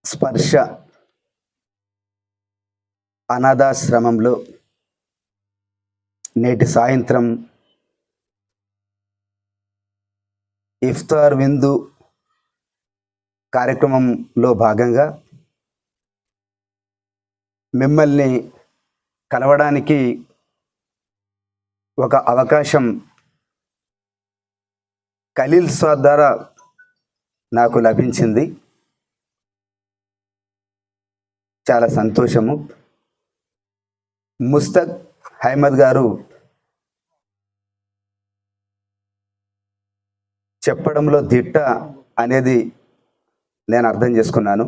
స్పర్శ అనాథాశ్రమంలో నేటి సాయంత్రం ఇఫ్తార్ విందు కార్యక్రమంలో భాగంగా మిమ్మల్ని కలవడానికి ఒక అవకాశం ఖలీల్ సాద్ ద్వారా నాకు లభించింది. చాలా సంతోషము. ముస్తక్ అహ్మద్ గారు చెప్పడంలో దిట్ట అనేది నేను అర్థం చేసుకున్నాను.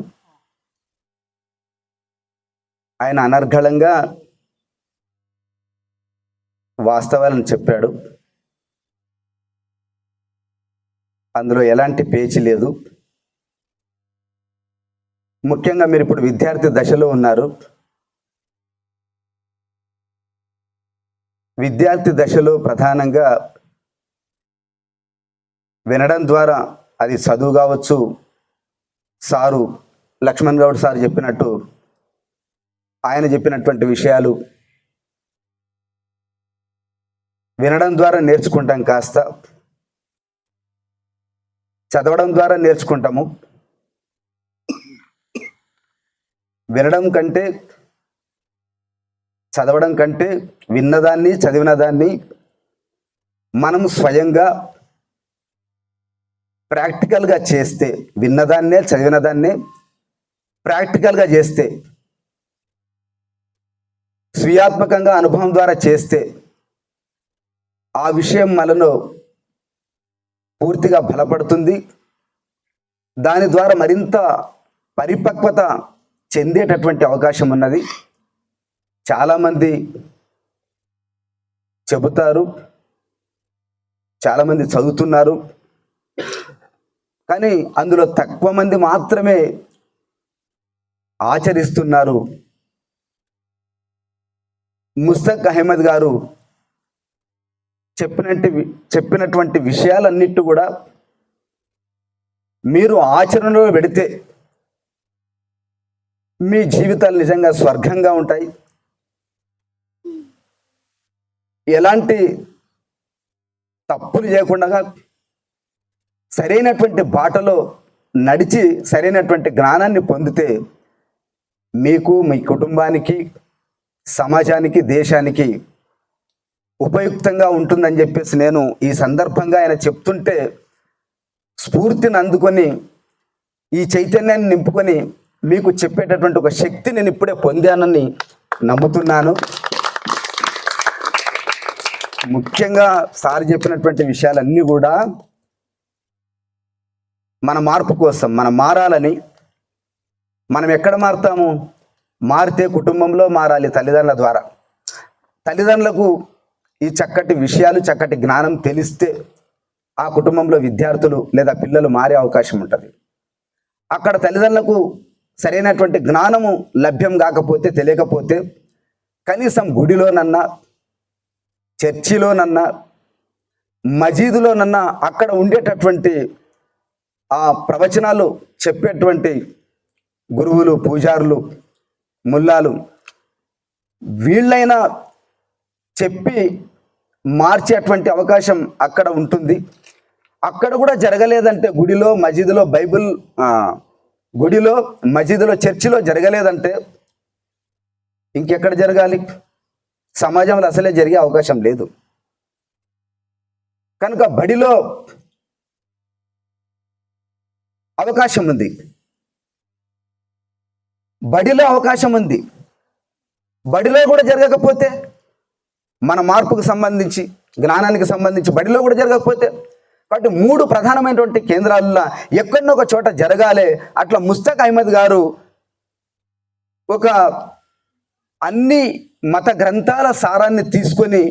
ఆయన అనర్గళంగా వాస్తవాలను చెప్పాడు. అందులో ఎలాంటి పేచి లేదు. ముఖ్యంగా మీరు ఇప్పుడు విద్యార్థి దశలో ఉన్నారు. విద్యార్థి దశలో ప్రధానంగా వినడం ద్వారా, అది చదువు కావచ్చు, సారు లక్ష్మణ్ గౌడ్ సార్ చెప్పినట్టు ఆయన చెప్పినటువంటి విషయాలు వినడం ద్వారా నేర్చుకుంటాం, కాస్త చదవడం ద్వారా నేర్చుకుంటాము. వినడం కంటే, చదవడం కంటే విన్నదాన్ని, చదివిన దాన్ని మనం స్వయంగా ప్రాక్టికల్గా చేస్తే, విన్నదాన్నే చదివిన దాన్నే ప్రాక్టికల్గా చేస్తే, స్వీయాత్మకంగా అనుభవం ద్వారా చేస్తే ఆ విషయం మనలో పూర్తిగా బలపడుతుంది. దాని ద్వారా మరింత పరిపక్వత చెందేటటువంటి అవకాశం ఉన్నది. చాలామంది చెబుతారు, చాలామంది చదువుతున్నారు, కానీ అందులో తక్కువ మంది మాత్రమే ఆచరిస్తున్నారు. ముస్తక్ అహ్మద్ గారు చెప్పినటువంటి విషయాలన్నిటి కూడా మీరు ఆచరణలో పెడితే మీ జీవితాలు నిజంగా స్వర్గంగా ఉంటాయి. ఎలాంటి తప్పులు చేయకుండా సరైనటువంటి బాటలో నడిచి సరైనటువంటి జ్ఞానాన్ని పొందితే మీకు, మీ కుటుంబానికి, సమాజానికి, దేశానికి ఉపయుక్తంగా ఉంటుందని చెప్పేసి నేను ఈ సందర్భంగా ఆయన చెప్తుంటే స్ఫూర్తిని అందుకొని, ఈ చైతన్యాన్ని నింపుకొని మీకు చెప్పేటటువంటి ఒక శక్తి నేను ఇప్పుడే పొందానని నమ్ముతున్నాను. ముఖ్యంగా సార్ చెప్పినటువంటి విషయాలన్నీ కూడా మన మార్పు కోసం, మనం మారాలని. మనం ఎక్కడ మారుతాము? మారితే కుటుంబంలో మారాలి, తల్లిదండ్రుల ద్వారా. తల్లిదండ్రులకు ఈ చక్కటి విషయాలు, చక్కటి జ్ఞానం తెలిస్తే ఆ కుటుంబంలో విద్యార్థులు లేదా పిల్లలు మారే అవకాశం ఉంటుంది. అక్కడ తల్లిదండ్రులకు సరైనటువంటి జ్ఞానము లభ్యం కాకపోతే, తెలియకపోతే కనీసం గుడిలోనన్నా, చర్చిలోనన్నా, మజీదులోనన్నా అక్కడ ఉండేటటువంటి ఆ ప్రవచనాలు చెప్పేటువంటి గురువులు, పూజారులు, ముల్లాలు వీళ్ళైనా చెప్పి మార్చేటువంటి అవకాశం అక్కడ ఉంటుంది. అక్కడ కూడా జరగలేదంటే, గుడిలో, మసీదులో, గుడిలో, మసీదులో, చర్చిలో జరగలేదంటే ఇంకెక్కడ జరగాలి? సమాజంలో అసలే జరిగే అవకాశం లేదు. కనుక బడిలో అవకాశం ఉంది, బడిలో అవకాశం ఉంది. బడిలో కూడా జరగకపోతే, మన మార్పుకు సంబంధించి, జ్ఞానానికి సంబంధించి బడిలో కూడా జరగకపోతే, కాబట్టి 3 ప్రధానమైనటువంటి కేంద్రాల్లో ఎక్కడో ఒక చోట జరగాలి. అట్లా ముస్తక్ అహ్మద్ గారు ఒక అన్ని మత గ్రంథాల సారాన్ని తీసుకొని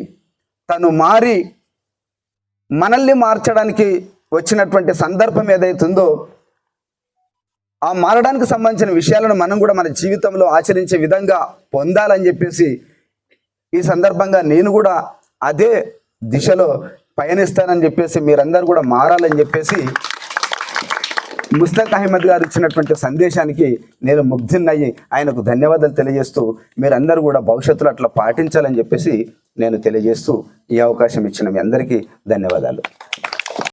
తను మారి మనల్ని మార్చడానికి వచ్చినటువంటి సందర్భం ఏదైతుందో, ఆ మారడానికి సంబంధించిన విషయాలను మనం కూడా మన జీవితంలో ఆచరించే విధంగా పొందాలని చెప్పేసి ఈ సందర్భంగా నేను కూడా అదే దిశలో పయనిస్తానని చెప్పేసి, మీరందరూ కూడా మారాలని చెప్పేసి ముస్తక్ అహ్మద్ గారు ఇచ్చినటువంటి సందేశానికి నేను ముగ్ధున్నయ్యి ఆయనకు ధన్యవాదాలు తెలియజేస్తూ మీరందరూ కూడా భవిష్యత్తులో అట్లా పాటించాలని చెప్పేసి నేను తెలియజేస్తూ ఈ అవకాశం ఇచ్చిన మీ అందరికీ ధన్యవాదాలు.